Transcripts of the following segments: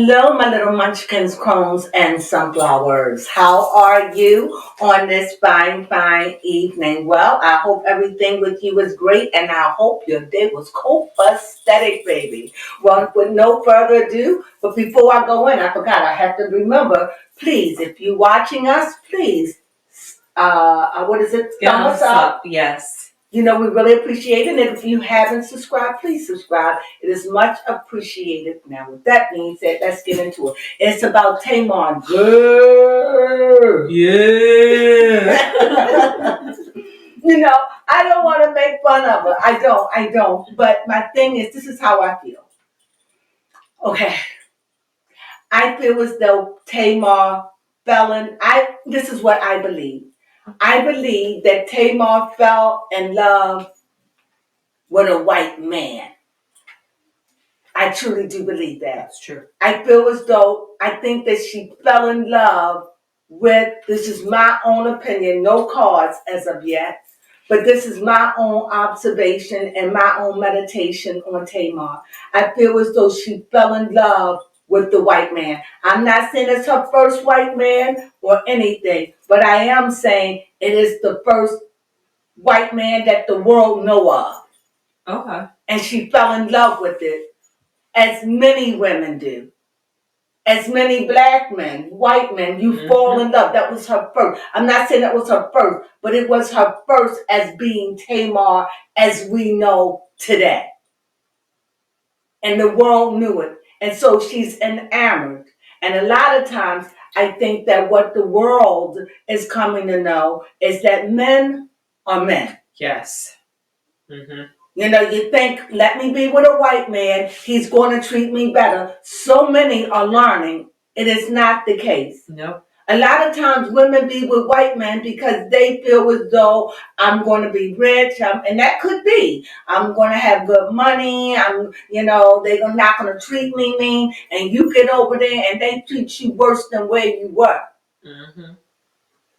Hello, my little munchkins, crones, and sunflowers. How are you on this fine, fine evening? Well, I hope everything with you is great, and I hope your day was copacetic, baby. Well, with no further ado, but before I go in, I forgot I have to remember, please, if you're watching us, please, what is it? Thumbs up, yes. You know, we really appreciate it. And if you haven't subscribed, please subscribe. It is much appreciated. Now, with that being said, let's get into it. It's about Tamar. Girl. Yeah. You know, I don't want to make fun of her. I don't. But my thing is, this is how I feel. Okay. I feel as though Tamar this is what I believe. I believe that Tamar fell in love with a white man. I truly do believe that. That's true. I feel as though, I think that she fell in love with, this is my own opinion, no cards as of yet, but this is my own observation and my own meditation on Tamar. I feel as though she fell in love with the white man. I'm not saying it's her first white man or anything, but I am saying it is the first white man that the world know of. Okay. And she fell in love with it, as many women do. As many black men, white men, you fall in love. That was her first. I'm not saying that was her first, but it was her first as being Tamar as we know today. And the world knew it. And so she's enamored. And a lot of times, I think that what the world is coming to know is that men are men. Yes. Mm-hmm. You know, you think, let me be with a white man, he's going to treat me better. So many are learning it is not the case. Nope. A lot of times women be with white men because they feel as though I'm going to be rich, and that could be. I'm going to have good money, they're not going to treat me mean, and you get over there and they treat you worse than where you were. Mm-hmm.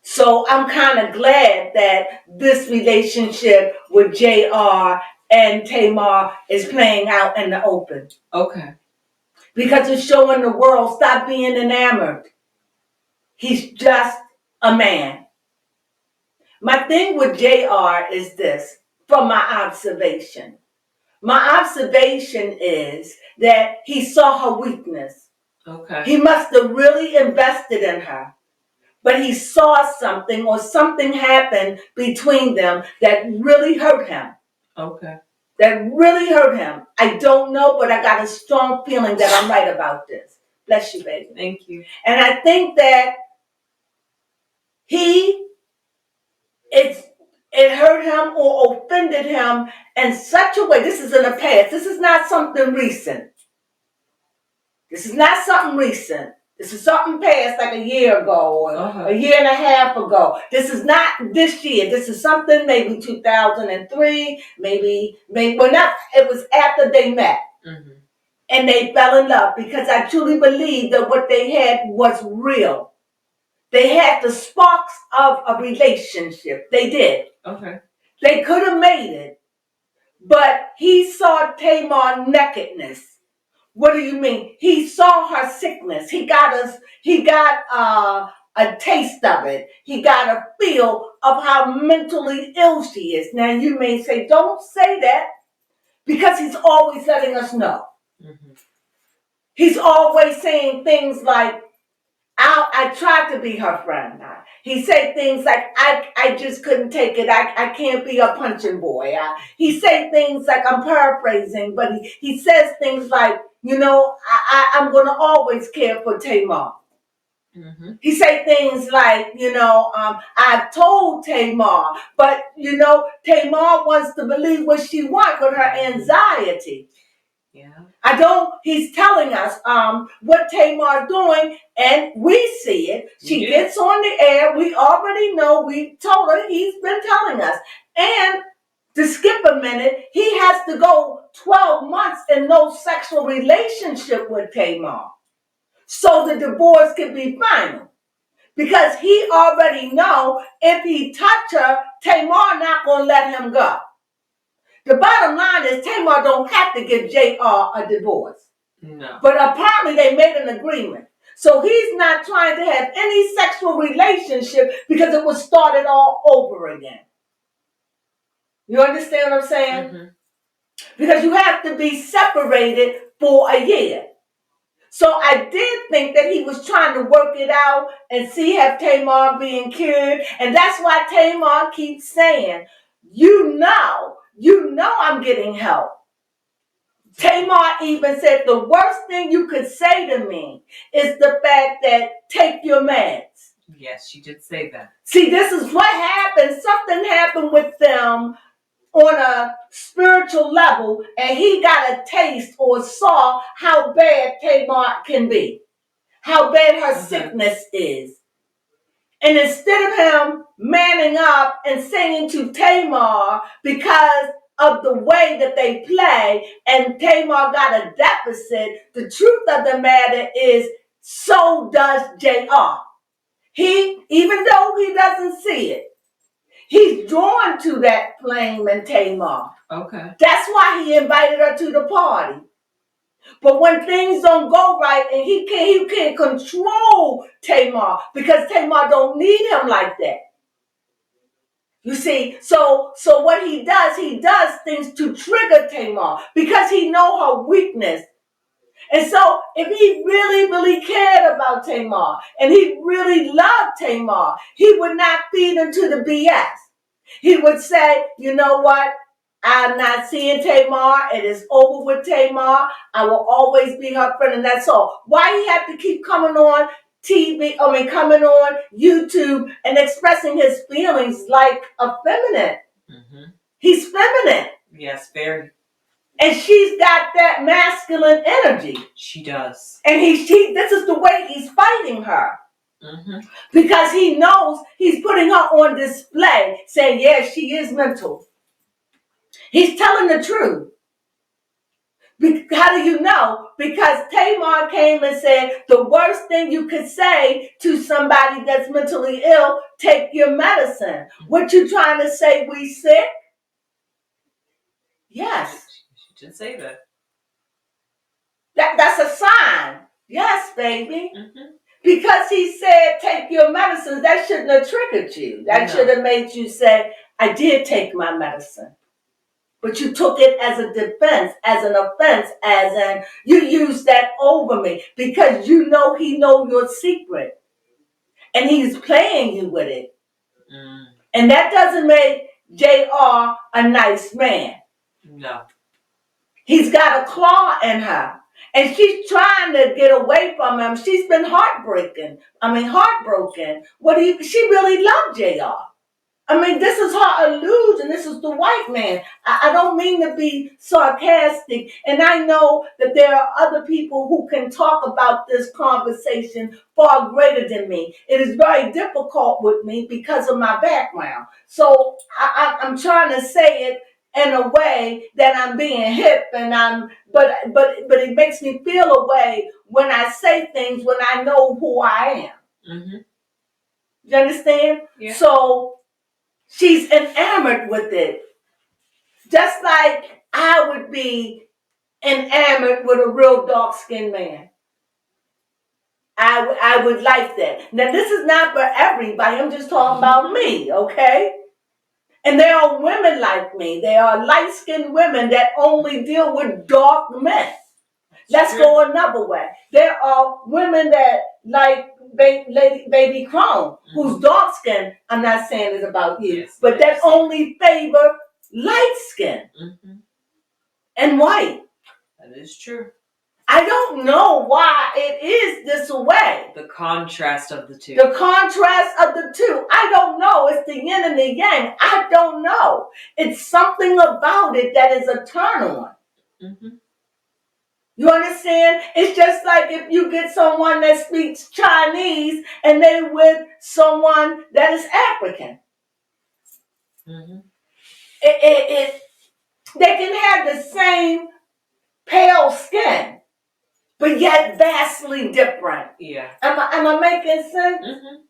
So I'm kind of glad that this relationship with JR and Tamar is playing out in the open. Okay. Because it's showing the world, stop being enamored. He's just a man. My thing with JR is this, from my observation. My observation is that he saw her weakness. Okay. He must have really invested in her. But he saw something or something happened between them that really hurt him. Okay. That really hurt him. I don't know, but I got a strong feeling that I'm right about this. Bless you, baby. Thank you. And I think that it hurt him or offended him in such a way. This is in the past. This is not something recent. This is not something recent. This is something past like a year ago or a year and a half ago. This is not this year. This is something maybe 2003, maybe not. It was after they met. Mm-hmm. And they fell in love because I truly believe that what they had was real. They had the sparks of a relationship. They did. Okay. They could have made it. But he saw Tamar nakedness. What do you mean? He saw her sickness. He got a taste of it. He got a feel of how mentally ill she is. Now you may say, don't say that, because he's always letting us know. Mm-hmm. He's always saying things like, I tried to be her friend. He said things like, I just couldn't take it. I can't be a punching boy. He said things like, I'm paraphrasing, but he says things like, I'm going to always care for Tamar. Mm-hmm. He said things like, I've told Tamar, but, Tamar wants to believe what she wants with her anxiety. Yeah. He's telling us what Tamar's doing, and we see it. She gets on the air. We already know. We told her. He's been telling us. And to skip a minute, he has to go 12 months in no sexual relationship with Tamar, so the divorce can be final. Because he already know if he touch her, Tamar not going to let him go. The bottom line is Tamar don't have to give JR a divorce. No. But apparently they made an agreement. So he's not trying to have any sexual relationship because it was started all over again. You understand what I'm saying? Mm-hmm. Because you have to be separated for a year. So I did think that he was trying to work it out and see have Tamar being cured. And that's why Tamar keeps saying, you know I'm getting help. Tamar even said the worst thing you could say to me is the fact that take your meds. Yes, she did say that. See, this is what happened. Something happened with them on a spiritual level, and he got a taste or saw how bad Tamar can be, how bad her sickness is. And instead of him manning up and saying to Tamar, because of the way that they play, and Tamar got a deficit, the truth of the matter is, so does JR. Even though he doesn't see it, he's drawn to that flame in Tamar. Okay. That's why he invited her to the party. But when things don't go right, and he can't control Tamar because Tamar don't need him like that. You see, so what he does things to trigger Tamar because he know her weakness. And so if he really, really cared about Tamar and he really loved Tamar, he would not feed into the BS. He would say, you know what? I'm not seeing Tamar. It is over with Tamar. I will always be her friend, and that's all. Why he have to keep coming on coming on YouTube and expressing his feelings like a feminine? Mm-hmm. He's feminine. Yes, very. And she's got that masculine energy. She does. And this is the way he's fighting her. Mm-hmm. Because he knows he's putting her on display, saying, yeah, she is mental. He's telling the truth. How do you know? Because Tamar came and said, the worst thing you could say to somebody that's mentally ill, take your medicine. What you trying to say, we sick? Yes. She did say that. That's a sign. Yes, baby. Mm-hmm. Because he said, take your medicines, that shouldn't have triggered you. That should have made you say, I did take my medicine. But you took it as a defense, as an offense, you used that over me because you know he know your secret. And he's playing you with it. Mm. And that doesn't make JR a nice man. No. He's got a claw in her. And she's trying to get away from him. She's been heartbroken. She really loved JR. I mean, this is her illusion. This is the white man. I don't mean to be sarcastic. And I know that there are other people who can talk about this conversation far greater than me. It is very difficult with me because of my background. So I'm trying to say it in a way that I'm being hip, but it makes me feel a way when I say things when I know who I am. Mm-hmm. You understand? Yeah. So she's enamored with it. Just like I would be enamored with a real dark-skinned man. I would like that. Now, this is not for everybody. I'm just talking about me, okay? And there are women like me. There are light-skinned women that only deal with dark men. Let's go another way. There are women that like baby Crone, who's dark skinned. I'm not saying it's about you, but that only favor light skin and white. That is true. I don't know why it is this way. The contrast of the two. The contrast of the two. I don't know. It's the yin and the yang. I don't know. It's something about it that is a turn on. Mm-hmm. You understand? It's just like if you get someone that speaks Chinese and they with someone that is African. Mm-hmm. They can have the same pale skin, but yet vastly different. Yeah. Am I making sense? Mm-hmm.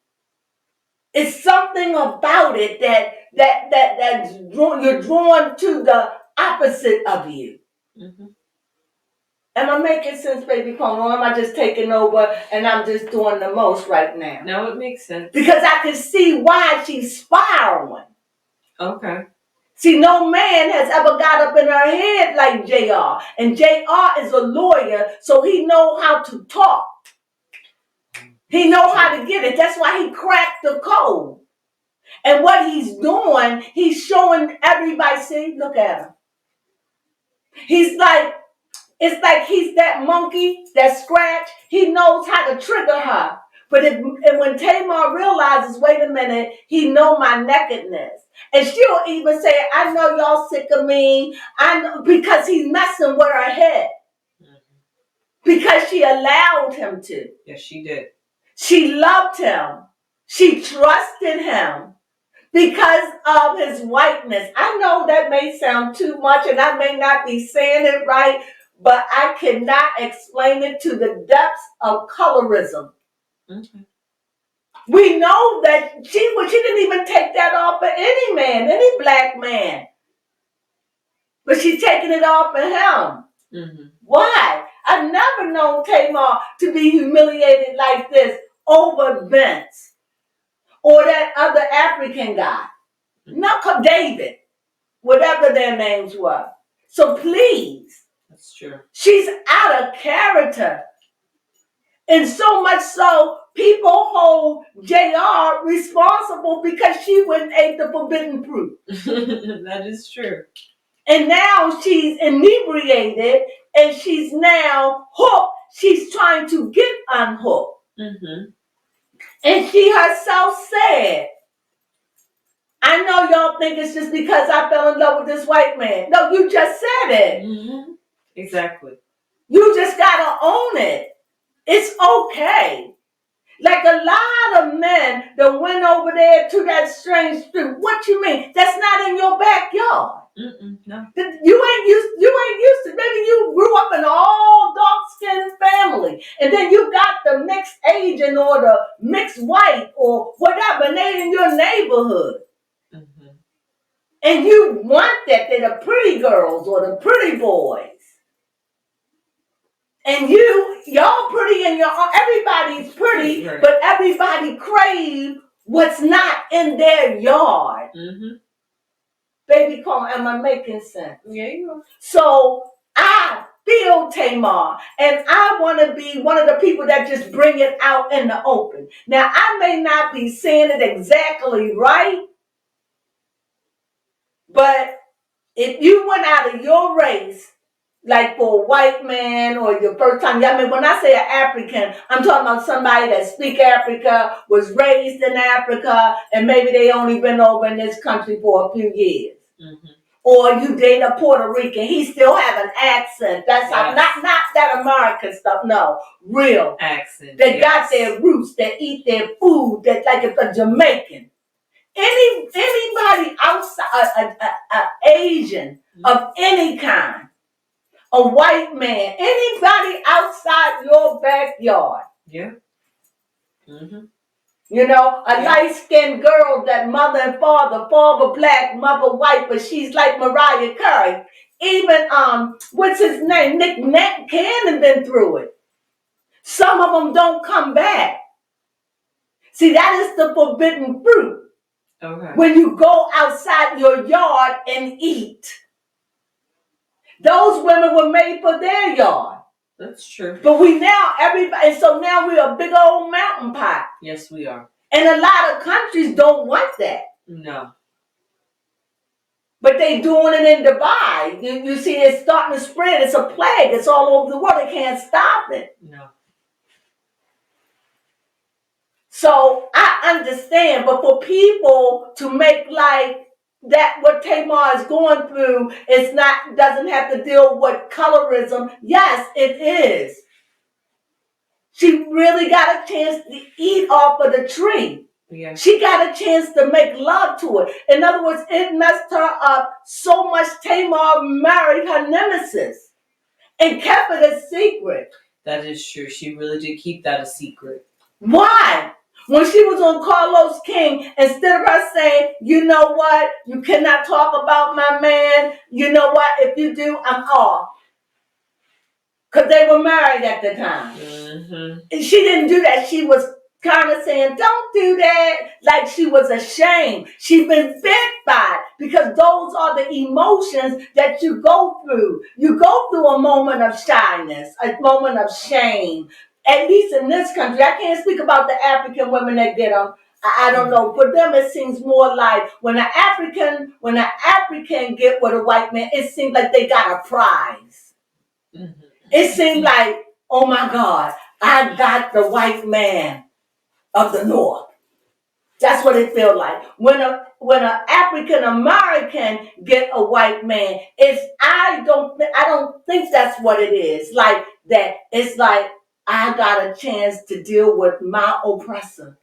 It's something about it you're drawn to the opposite of you. Mm-hmm. Am I making sense, baby Crone? Or am I just taking over and I'm just doing the most right now? No, it makes sense. Because I can see why she's spiraling. Okay. See, no man has ever got up in her head like JR. And JR is a lawyer, so he know how to talk. He know how to get it. That's why he cracked the code. And what he's doing, he's showing everybody, see, look at him. He's like, it's like he's that monkey, that scratch. He knows how to trigger her. But and when Tamar realizes, wait a minute, he know my nakedness. And she'll even say, I know y'all sick of me. I know, because he's messing with her head. Because she allowed him to. Yes, she did. She loved him. She trusted him because of his whiteness. I know that may sound too much and I may not be saying it right, but I cannot explain it to the depths of colorism. Okay. We know that she didn't even take that off of any man, any black man. But she's taking it off of him. Mm-hmm. Why? I've never known Tamar to be humiliated like this over Vince or that other African guy. Not David, whatever their names were. So please. That's true. She's out of character. And so much so, people hold JR responsible because she went and ate the forbidden fruit. That is true. And now she's inebriated and she's now hooked. She's trying to get unhooked. Mm-hmm. And she herself said, I know y'all think it's just because I fell in love with this white man. No, you just said it. Mm-hmm. Exactly. You just gotta own it. It's okay. Like a lot of men that went over there to that strange street. What you mean? That's not in your backyard. No. You ain't used to. Maybe you grew up in an all dark-skinned family, and then you got the mixed Asian or the mixed white or whatever, and they in your neighborhood. Mm-hmm. And you want that. They're the pretty girls or the pretty boys. And y'all pretty in your own, everybody's pretty, right. But everybody crave what's not in their yard. Mm-hmm. Baby Crone, am I making sense? Yeah, you are. So I feel Tamar, and I want to be one of the people that just bring it out in the open. Now, I may not be saying it exactly right, but if you went out of your race, like for a white man or your first time, I mean, when I say an African, I'm talking about somebody that speak Africa, was raised in Africa, and maybe they only been over in this country for a few years. Mm-hmm. Or you date a Puerto Rican, he still have an accent. That's yes. How, not that American stuff, no, real. Accent, they yes. Got their roots, they eat their food, that like it's a Jamaican. Anybody outside, Asian of any kind, a white man, anybody outside your backyard. Yeah. Mm-hmm. You know, a light-skinned girl that mother and father black, mother white, but she's like Mariah Carey. Even, what's his name? Nick Cannon been through it. Some of them don't come back. See, that is the forbidden fruit. Okay. When you go outside your yard and eat. Those women were made for their yard. That's true. But everybody, so now we're a big old mountain pot. Yes, we are. And a lot of countries don't want that. No. But they doing it in Dubai. You see, it's starting to spread. It's a plague. It's all over the world. They can't stop it. No. So I understand, but for people to make like that, what Tamar is going through doesn't have to deal with colorism. Yes, it is. She really got a chance to eat off of the tree. Yeah. She got a chance to make love to it. In other words, it messed her up so much Tamar married her nemesis and kept it a secret. That is true. She really did keep that a secret. Why? When she was on Carlos King, instead of her saying, you know what, you cannot talk about my man, you know what, if you do, I'm off. because they were married at the time. Mm-hmm. And she didn't do that. She was kind of saying, don't do that. Like she was ashamed. She's been bit by it because those are the emotions that you go through. You go through a moment of shyness, a moment of shame. At least in this country, I can't speak about the African women that get them. I don't know. For them, it seems more like when an African get with a white man, it seems like they got a prize. Mm-hmm. It seemed like, oh my God, I got the white man of the North. That's what it felt like. When an African American get a white man, I don't think that's what it is. Like that, it's like I got a chance to deal with my oppressor.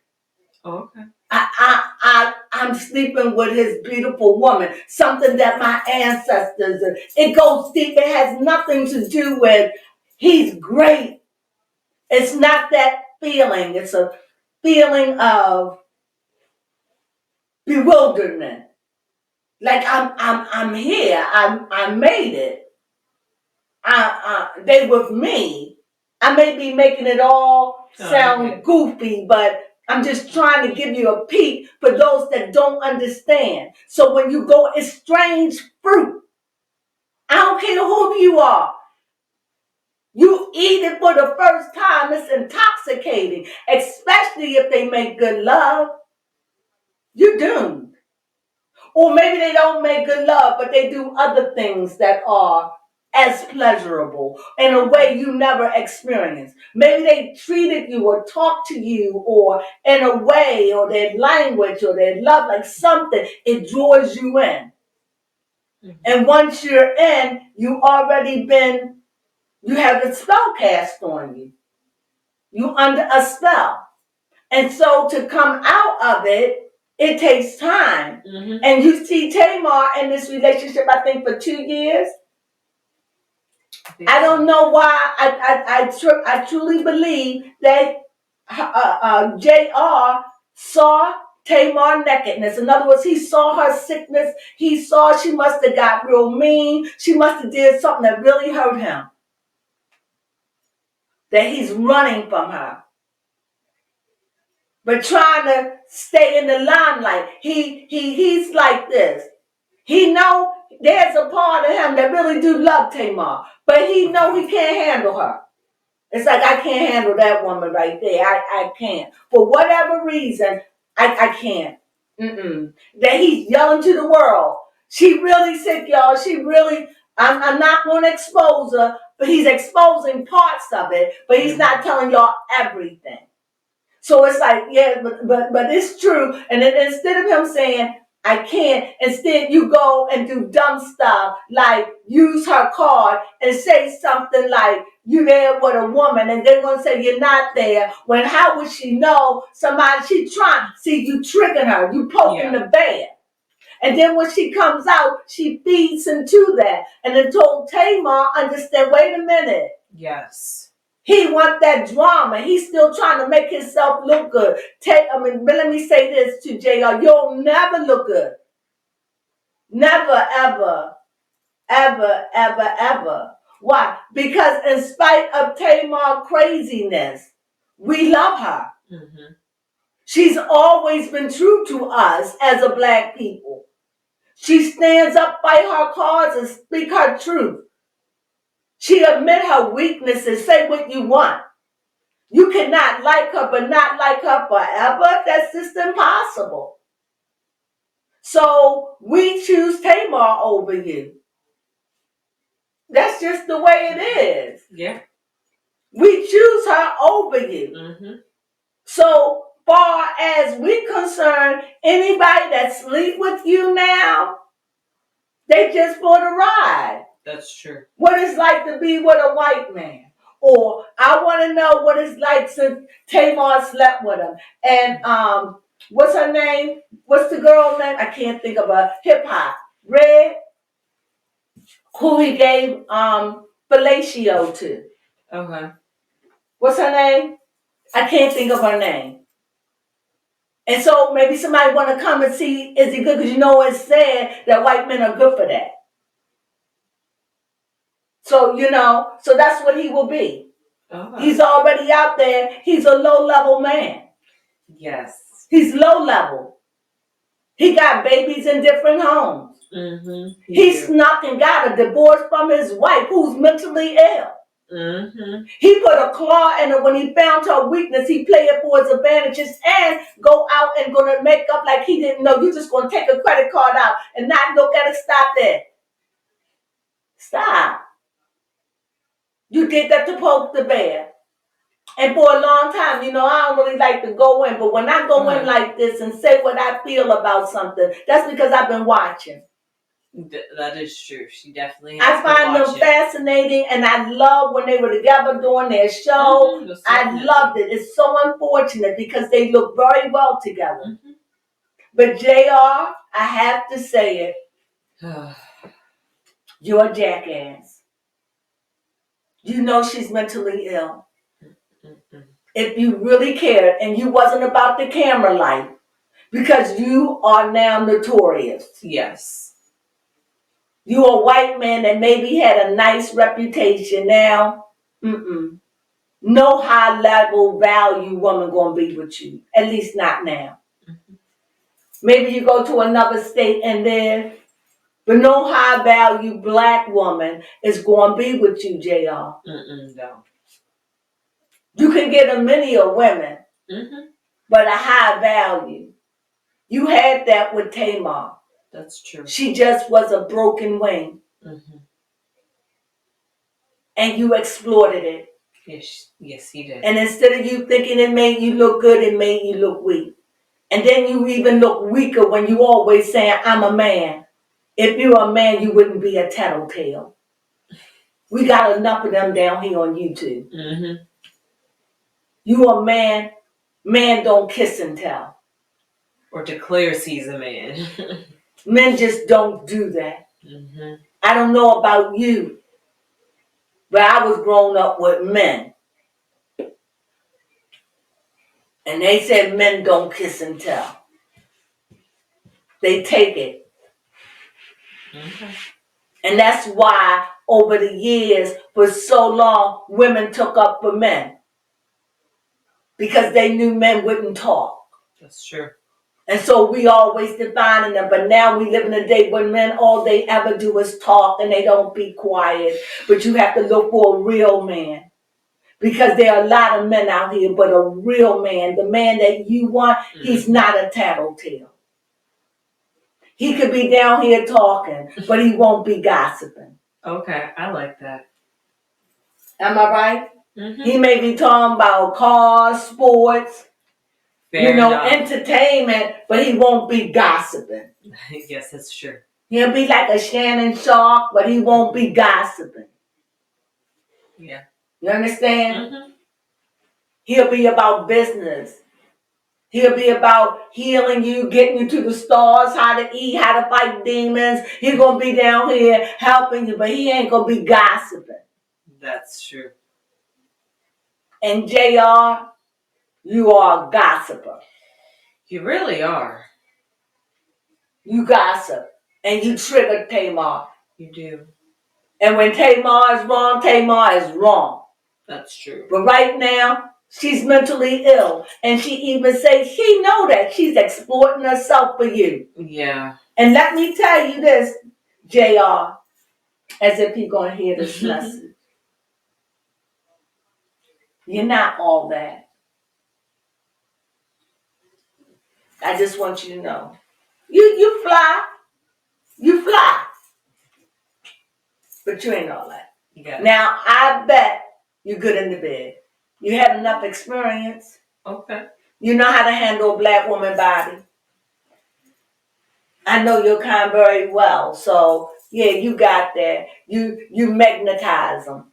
Oh, okay. I'm sleeping with his beautiful woman. Something that my ancestors. It goes deep. It has nothing to do with he's great. It's not that feeling. It's a feeling of bewilderment. Like I'm here. I made it. They with me. I may be making it all sound goofy, but I'm just trying to give you a peek for those that don't understand. So when you go, it's strange fruit. I don't care who you are. You eat it for the first time, it's intoxicating, especially if they make good love. You're doomed. Or maybe they don't make good love, but they do other things that are as pleasurable in a way you never experienced. Maybe they treated you or talked to you or in a way or their language or their love, like something, it draws you in. Mm-hmm. And once you're in, you have a spell cast on you. You under a spell. And so to come out of it, it takes time. Mm-hmm. And you see Tamar in this relationship, I think, for 2 years. I don't know why. I truly believe that JR saw Tamar nakedness. In other words, he saw her sickness. He saw she must have got real mean. She must have did something that really hurt him. That he's running from her. But trying to stay in the limelight. He's like this. He know there's a part of him that really do love Tamar, but he know he can't handle her. It's like, I can't handle that woman right there. I can't. For whatever reason, I can't. That he's yelling to the world. She really sick, y'all. I'm not going to expose her, but he's exposing parts of it, but he's not telling y'all everything. So it's like, yeah, but it's true. And then instead of him saying, I can't, instead you go and do dumb stuff like use her card and say something like you there with a woman and they're going to say you're not there. When how would she know somebody she trying? See, you tricking her. You poking the bear. And then when she comes out, she feeds into that. And then told Tamar, understand, wait a minute. Yes. He want that drama. He's still trying to make himself look good. But let me say this to JR. You'll never look good. Never, ever, ever, ever, ever. Why? Because in spite of Tamar's craziness, we love her. Mm-hmm. She's always been true to us as a black people. She stands up, fight her cause, and speak her truth. She admit her weaknesses, say what you want. You cannot like her, but not like her forever. That's just impossible. So we choose Tamar over you. That's just the way it is. Yeah. We choose her over you. Mm-hmm. So far as we're concerned, anybody that sleep with you now, they just for the ride. That's true. What it's like to be with a white man. Or I want to know what it's like since Tamar slept with him. And what's her name? What's the girl's name? I can't think of her. Hip hop. Red. Who he gave fellatio to. Okay. What's her name? I can't think of her name. And so maybe somebody want to come and see, is he good? Because you know it's said that white men are good for that. So, so that's what he will be. Okay. He's already out there. He's a low-level man. Yes. He's low-level. He got babies in different homes. Mm-hmm. He snuck and got a divorce from his wife who's mentally ill. Mm-hmm. He put a claw in her when he found her weakness. He played it for his advantages and go out and gonna make up like he didn't know. You just gonna take a credit card out and not look at it. Stop that. Stop. You did that to poke the bear. And for a long time, I don't really like to go in, but when I go in like this and say what I feel about something, that's because I've been watching. That is true. She definitely has I find them fascinating, and I love when they were together doing their show. Mm-hmm, I loved it. It's so unfortunate because they look very well together. Mm-hmm. But JR, I have to say it, you're a jackass. You know she's mentally ill. Mm-hmm. If you really cared and you wasn't about the camera life, because you are now notorious. Yes. You a white man that maybe had a nice reputation now. No high level value woman gonna be with you. At least not now. Mm-hmm. Maybe you go to another state and live, but no high value black woman is gonna be with you, JR. No. You can get a many of women, but a high value. You had that with Tamar. That's true. She just was a broken wing. And you exploited it. Yes, he did. And instead of you thinking it made you look good, it made you look weak. And then you even look weaker when you always saying, I'm a man. If you're a man, you wouldn't be a tattletale. We got enough of them down here on YouTube. You a man. Man don't kiss and tell. Or declares he's a man. Men just don't do that. I don't know about you, but I was grown up with men. And they said men don't kiss and tell. They take it. And that's why over the years, for so long, women took up for men. Because they knew men wouldn't talk. That's true. And so we always defining them. But now we live in a day when men, all they ever do is talk and they don't be quiet. But you have to look for a real man. Because there are a lot of men out here, but a real man, the man that you want, he's not a tattletale. He could be down here talking, but he won't be gossiping. Okay, I like that. Am I right? He may be talking about cars, sports, Fair enough. entertainment, but he won't be gossiping. Yes, that's true. He'll be like a Shannon Sharp, but he won't be gossiping. Yeah. You understand? He'll be about business. He'll be about healing you, getting you to the stars, how to eat, how to fight demons. He's going to be down here helping you, but he ain't going to be gossiping. That's true. And JR, you are a gossiper. You really are. You gossip. And you trigger Tamar. You do. And when Tamar is wrong, Tamar is wrong. That's true. But right now, she's mentally ill. And she even says she know that she's exploiting herself for you. Yeah. And let me tell you this, JR, as if you're going to hear this message. You're not all that. I just want you to know. You fly. You fly. But you ain't all that. Now, I bet you're good in the bed. You had enough experience. Okay. You know how to handle a black woman body. I know your kind very well. So, yeah, you got that. You magnetize them.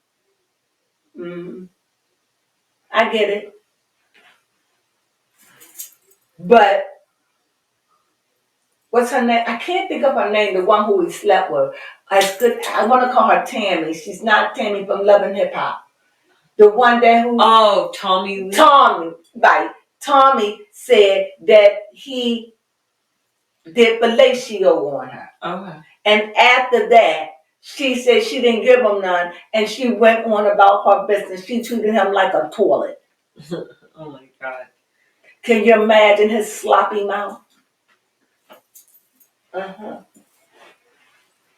I get it. But what's her name? I can't think of her name, the one who he slept with. I want to call her Tammy. She's not Tammy from Love and Hip Hop. The one that who... Oh, Tommy Lee. Tommy, right. Tommy said that he did fellatio on her. Okay. And after that, She said she didn't give him none, and she went on about her business. She treated him like a toilet. Oh my God. Can you imagine his sloppy mouth? Uh-huh.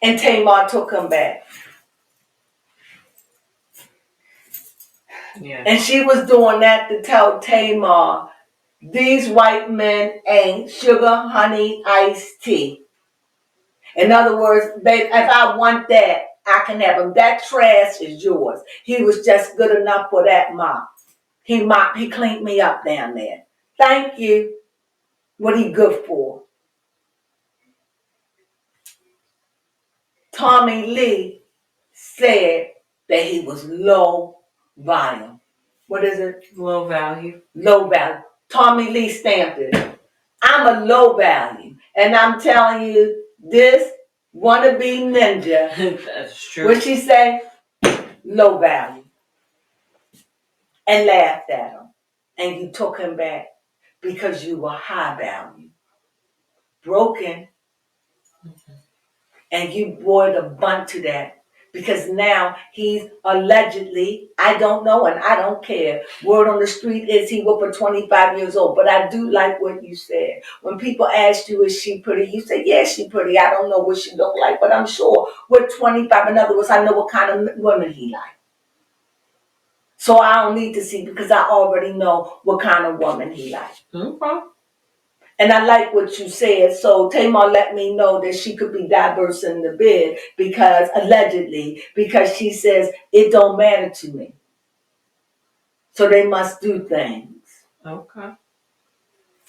And Tamar took him back. Yeah. And she was doing that to tell Tamar, these white men ain't sugar, honey, iced tea. In other words, babe, if I want that, I can have them. That trash is yours. He was just good enough for that mop. He cleaned me up down there. Thank you. What he good for? Tommy Lee said that he was low volume. What is it? Low value. Low value. Tommy Lee stamped it. I'm a low value. And I'm telling you, this wannabe ninja, That's true. what she say? Low value. And laughed at him. And you took him back because you were high value. Broken. And you brought a bunt to that. Because now he's allegedly, I don't know and I don't care. Word on the street is he was for 25 years old. But I do like what you said. When people ask you, is she pretty? You say, yeah, she pretty. I don't know what she look like, but I'm sure with 25, in other words, I know what kind of women he like. So I don't need to see because I already know what kind of woman he like. Okay. And I like what you said. So Tamar let me know that she could be diverse in the bed because, allegedly, because she says, it don't matter to me. So they must do things. Okay.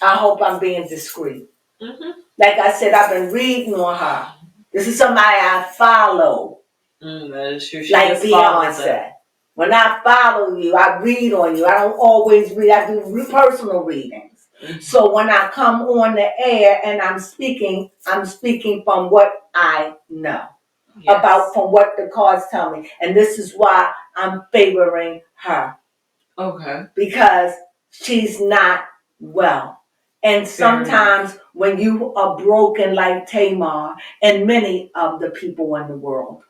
I hope I'm being discreet. Mm-hmm. Like I said, I've been reading on her. This is somebody I follow. That is true. She Like just follows Beyonce. it. When I follow you, I read on you. I don't always read. I do personal readings. Mm-hmm. So when I come on the air and I'm speaking from what I know. Yes. About from what the cards tell me. And this is why I'm favoring her. Okay. Because she's not well. And sometimes when you are broken like Tamar and many of the people in the world,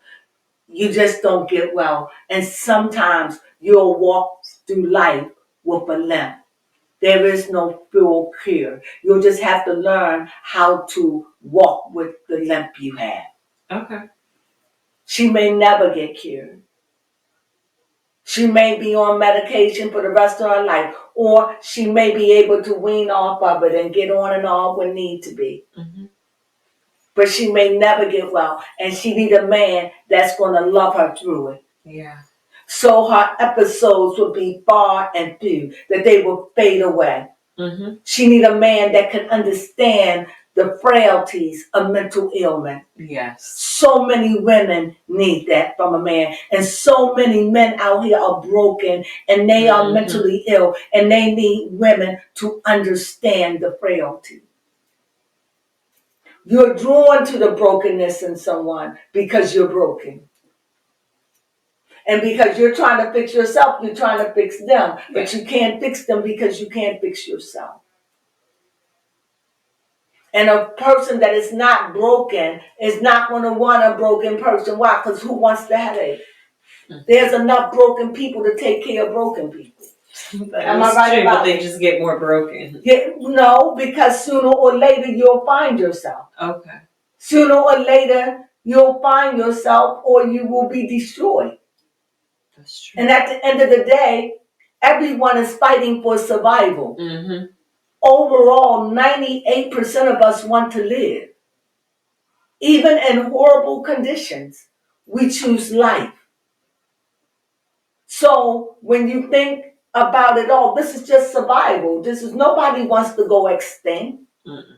you just don't get well. And sometimes you'll walk through life with a limp. There is no full cure. You'll just have to learn how to walk with the limp you have. Okay. She may never get cured. She may be on medication for the rest of her life, or she may be able to wean off of it and get on and off when need to be. Mm-hmm. But she may never get well, and she need a man that's going to love her through it. Yeah. So her episodes will be far and few, that they will fade away. Mm-hmm. She need a man that can understand the frailties of mental ailment. Yes. So many women need that from a man. And so many men out here are broken and they are mentally ill and they need women to understand the frailty. You're drawn to the brokenness in someone because you're broken. And because you're trying to fix yourself, you're trying to fix them. But you can't fix them because you can't fix yourself. And a person that is not broken is not going to want a broken person. Why? Because who wants the headache? There's enough broken people to take care of broken people. Am I right about it? But they just get more broken. Yeah, no, because sooner or later you'll find yourself. Okay. Sooner or later you'll find yourself or you will be destroyed. That's true. And at the end of the day, everyone is fighting for survival. Mm-hmm. Overall, 98% of us want to live. Even in horrible conditions, we choose life. So when you think about it all, this is just survival. This is nobody wants to go extinct. Mm-mm.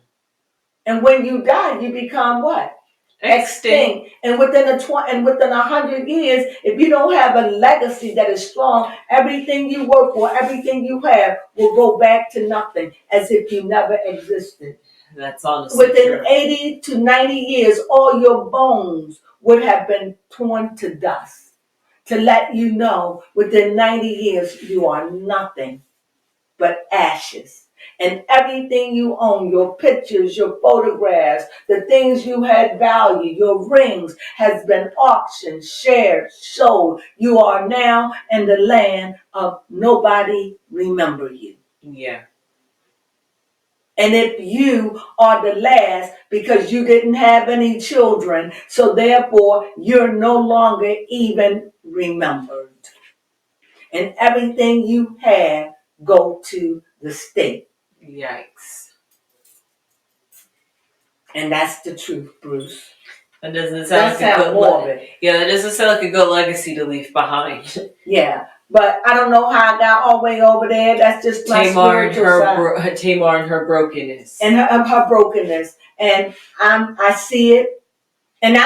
And when you die, you become what? Extinct. And within 100 years, if you don't have a legacy that is strong, everything you work for, everything you have will go back to nothing, as if you never existed. That's honestly within true. 80 to 90 years, all your bones would have been torn to dust. To let you know, within 90 years, you are nothing but ashes. And everything you own, your pictures, your photographs, the things you had value, your rings, has been auctioned, shared, sold. You are now in the land of nobody remember you. Yeah. And if you are the last because you didn't have any children, so therefore you're no longer even remembered. And everything you have go to the state. Yikes. And that's the truth, Bruce. That doesn't sound like a good morbid. Yeah, that doesn't sound like a good legacy to leave behind. Yeah, but I don't know how I got all the way over there. That's just my spiritual side. Tamar and her brokenness. And her brokenness. And I see it. And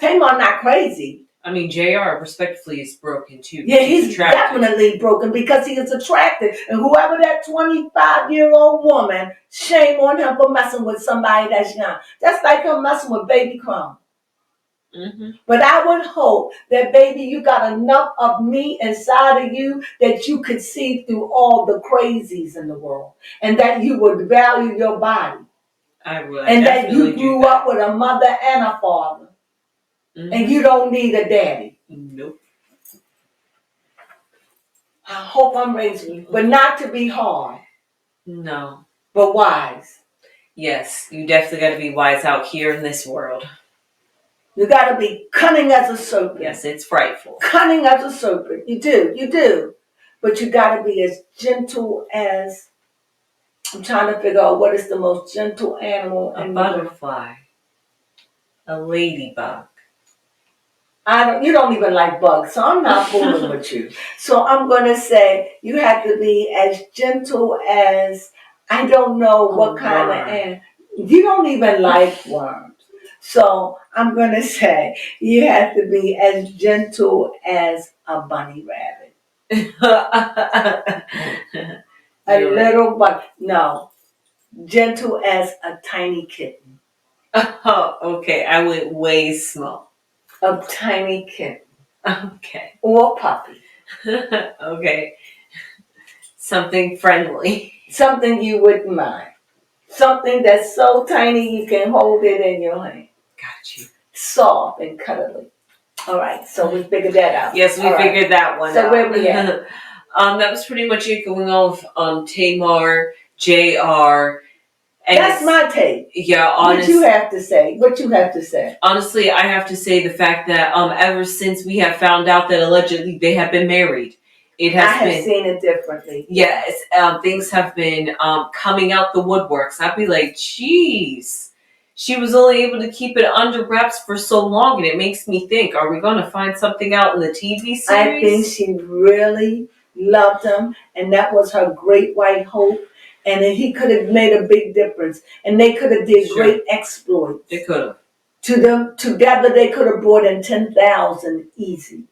Tamar not crazy. I mean, JR respectfully is broken too. Yeah, he's definitely broken because he is attracted. And whoever that 25-year-old woman, shame on him for messing with somebody that's young. That's like him messing with baby Crone. Mm-hmm. But I would hope that, baby, you got enough of me inside of you that you could see through all the crazies in the world. And that you would value your body. I would. And that you grew up with a mother and a father. Mm-hmm. And you don't need a daddy. Nope. I hope I'm raising you, but not to be hard. No. But wise. Yes, you definitely got to be wise out here in this world. You got to be cunning as a serpent. Yes, it's frightful. Cunning as a serpent. You do. But you got to be as gentle as, I'm trying to figure out what is the most gentle animal. A butterfly. A ladybug. You don't even like bugs, so I'm not fooling with you. So I'm going to say you have to be as gentle as, I don't know what kind of animal. You don't even like worms. So I'm going to say you have to be as gentle as a bunny rabbit. Little bug. No. Gentle as a tiny kitten. Oh, okay. I went way small. A tiny kitten. Okay. Or puppy. Okay. Something friendly. Something you wouldn't mind. Something that's so tiny you can hold it in your hand. Got you. Soft and cuddly. All right, so we figured that out. Yes, we figured that one out. So where we at? That was pretty much it going off Tamar, JR. That's my take. Yeah, honestly. What you have to say? Honestly, I have to say the fact that ever since we have found out that allegedly they have been married, I have seen it differently. Yes, things have been coming out the woodworks. I'd be like, geez, she was only able to keep it under wraps for so long, and it makes me think: are we going to find something out in the TV series? I think she really loved him, and that was her great white hope. And then he could have made a big difference. And they could have did great exploits. They could have. Together they could have brought in 10,000 easy.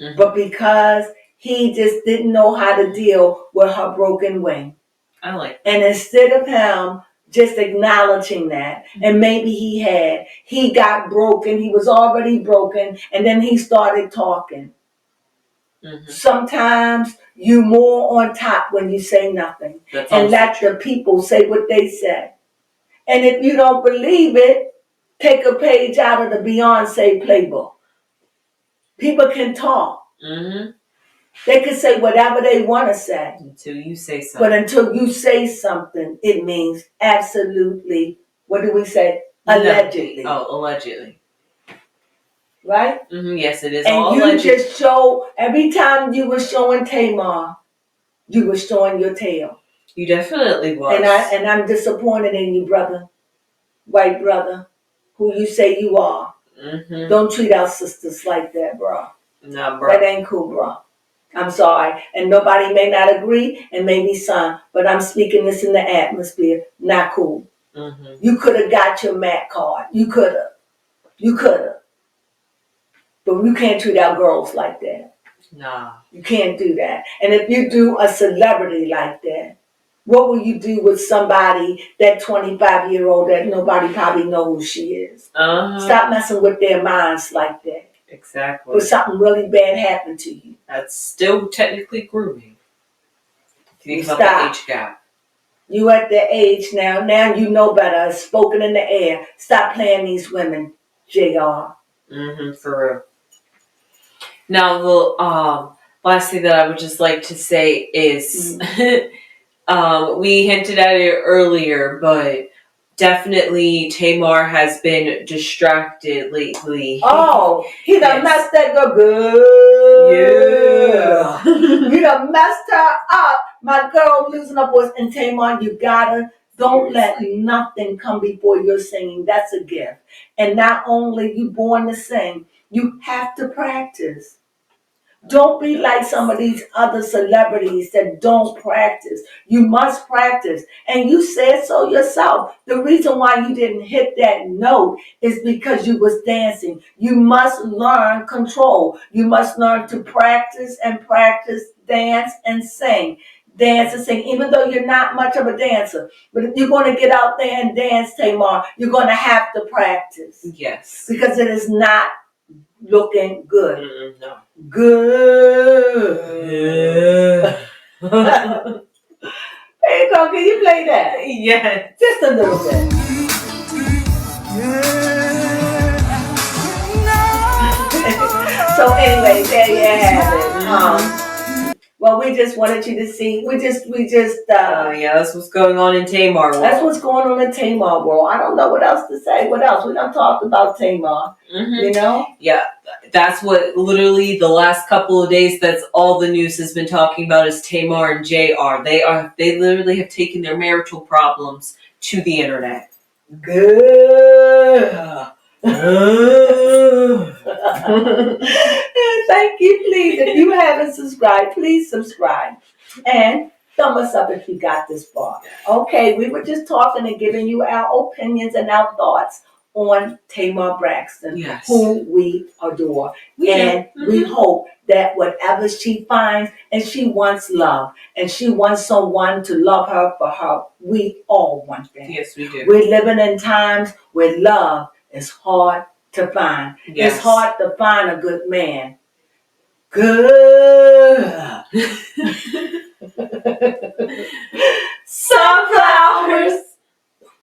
Mm-hmm. But because he just didn't know how to deal with her broken wing. I like that. And instead of him just acknowledging that, and maybe he got broken. He was already broken. And then he started talking. Mm-hmm. Sometimes you more on top when you say nothing. And let the people say what they say. And if you don't believe it, take a page out of the Beyonce playbook. People can talk. Mm-hmm. They can say whatever they want to say. Until you say something. But until you say something, it means absolutely, what do we say? Allegedly. Oh, allegedly. Right? Mm-hmm. Yes, it is. And all you alleged. just show, every time you were showing Tamar, you were showing your tail. You definitely was. And I'm disappointed in you, brother. White brother, who you say you are. Mm-hmm. Don't treat our sisters like that, bro. Nah, bro. That ain't cool, bro. I'm sorry. And nobody may not agree, and maybe some, but I'm speaking this in the atmosphere. Not cool. Mm-hmm. You could have got your MAC card. You could have. But you can't treat our girls like that. Nah. You can't do that. And if you do a celebrity like that, what will you do with somebody, that 25-year-old that nobody probably knows who she is? Uh-huh. Stop messing with their minds like that. Exactly. But something really bad happened to you. That's still technically grooming. Think about the age gap. You at the age now. Now you know better. It's spoken in the air. Stop playing these women, JR. For real. Now, the last thing that I would just like to say is, we hinted at it earlier, but definitely Tamar has been distracted lately. Oh, he done messed that girl good. Yeah. You done messed her up. My girl losing her voice. And Tamar, you gotta, don't let nothing come before your singing. That's a gift. And not only you born to sing, you have to practice. Don't be like some of these other celebrities that don't practice. You must practice. And you said so yourself. The reason why you didn't hit that note is because you was dancing. You must learn control. You must learn to practice and practice, dance and sing. Dance and sing, even though you're not much of a dancer. But if you're going to get out there and dance, Tamar, you're going to have to practice. Yes. Because it is not looking good. No. Good. Hey, girl, can you play that? Yeah. Just a little bit. So anyway, there you have it. Well, we just wanted you to see. We just. Yeah, that's what's going on in Tamar world. That's what's going on in Tamar world. I don't know what else to say. What else? We done talked about Tamar. You know? Yeah, that's what literally the last couple of days. That's all the news has been talking about is Tamar and JR. They literally have taken their marital problems to the internet. Good. Thank you, please. If you haven't subscribed, please subscribe. And thumb us up if you got this far. Okay, we were just talking and giving you our opinions and our thoughts on Tamar Braxton, who we adore. We hope that whatever she finds, and she wants love, and she wants someone to love her for her, we all want that. Yes, we do. We're living in times where love is hard to find. Yes. It's hard to find a good man. Good. Sunflowers.